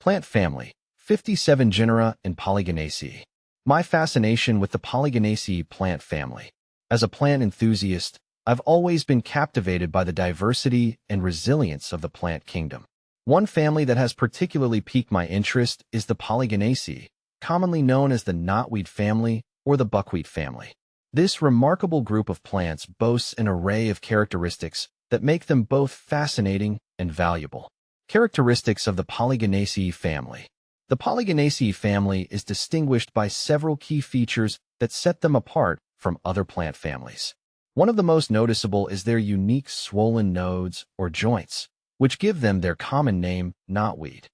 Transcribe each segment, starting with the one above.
Plant family, 57 genera and Polygonaceae. My fascination with the Polygonaceae plant family. As a plant enthusiast, I've always been captivated by the diversity and resilience of the plant kingdom. One family that has particularly piqued my interest is the Polygonaceae, commonly known as the knotweed family or the buckwheat family. This remarkable group of plants boasts an array of characteristics that make them both fascinating and valuable. Characteristics of the Polygonaceae family. The Polygonaceae family is distinguished by several key features that set them apart from other plant families. One of the most noticeable is their unique swollen nodes or joints, which give them their common name, knotweed.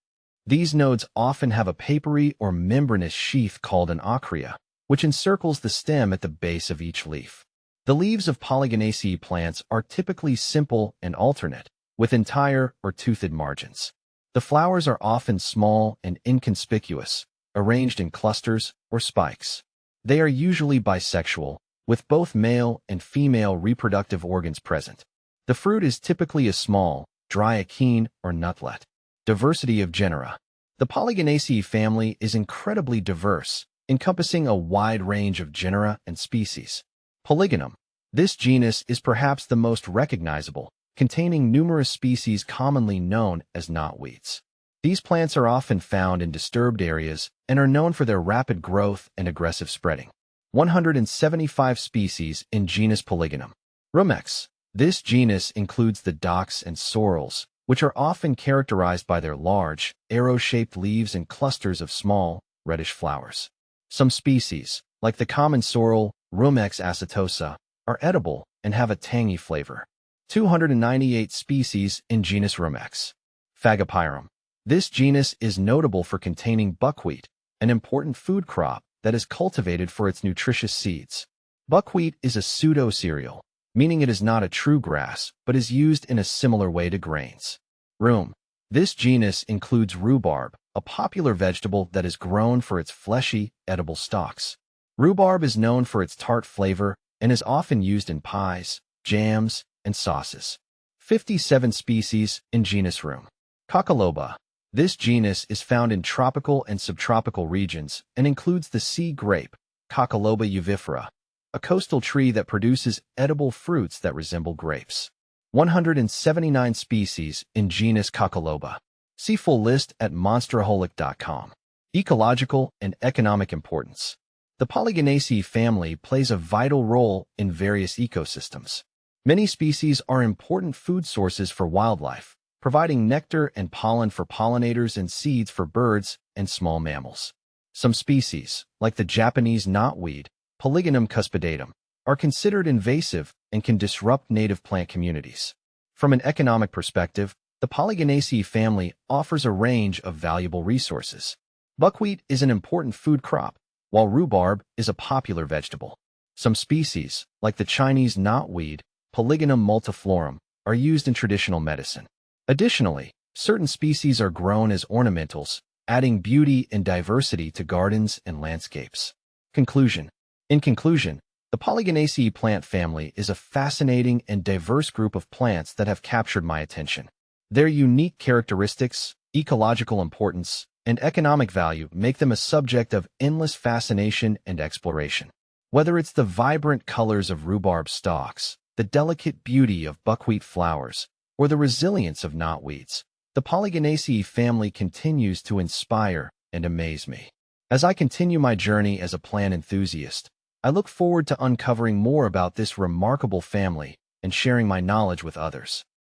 These nodes often have a papery or membranous sheath called an ochrea, which encircles the stem at the base of each leaf. The leaves of Polygonaceae plants are typically simple and alternate, with entire or toothed margins. The flowers are often small and inconspicuous, arranged in clusters or spikes. They are usually bisexual, with both male and female reproductive organs present. The fruit is typically a small, dry achene or nutlet. Diversity of genera. The Polygonaceae family is incredibly diverse, encompassing a wide range of genera and species. Polygonum. This genus is perhaps the most recognizable, containing numerous species commonly known as knotweeds. These plants are often found in disturbed areas and are known for their rapid growth and aggressive spreading. 175 species in genus Polygonum. Rumex. This genus includes the docks and sorrels, which are often characterized by their large, arrow-shaped leaves and clusters of small, reddish flowers. Some species, like the common sorrel, Rumex acetosa, are edible and have a tangy flavor. 298 species in genus Rumex. Phagopyrum. This genus is notable for containing buckwheat, an important food crop that is cultivated for its nutritious seeds. Buckwheat is a pseudo-cereal, meaning it is not a true grass, but is used in a similar way to grains. Rheum. This genus includes rhubarb, a popular vegetable that is grown for its fleshy, edible stalks. Rhubarb is known for its tart flavor and is often used in pies, jams, and sauces. 57 species in genus Rheum. Cockaloba. This genus is found in tropical and subtropical regions and includes the sea grape, Cockaloba uvifera, a coastal tree that produces edible fruits that resemble grapes. 179 species in genus Cockaloba. See full list at monsteraholic.com. Ecological and economic importance. The Polygonaceae family plays a vital role in various ecosystems. Many species are important food sources for wildlife, providing nectar and pollen for pollinators and seeds for birds and small mammals. Some species, like the Japanese knotweed, Polygonum cuspidatum, are considered invasive and can disrupt native plant communities. From an economic perspective, the Polygonaceae family offers a range of valuable resources. Buckwheat is an important food crop, while rhubarb is a popular vegetable. Some species, like the Chinese knotweed, Polygonum multiflorum, are used in traditional medicine. Additionally, certain species are grown as ornamentals, adding beauty and diversity to gardens and landscapes. Conclusion. In conclusion, the Polygonaceae plant family is a fascinating and diverse group of plants that have captured my attention. Their unique characteristics, ecological importance, and economic value make them a subject of endless fascination and exploration. Whether it's the vibrant colors of rhubarb stalks, the delicate beauty of buckwheat flowers, or the resilience of knotweeds, the Polygonaceae family continues to inspire and amaze me. As I continue my journey as a plant enthusiast, I look forward to uncovering more about this remarkable family and sharing my knowledge with others.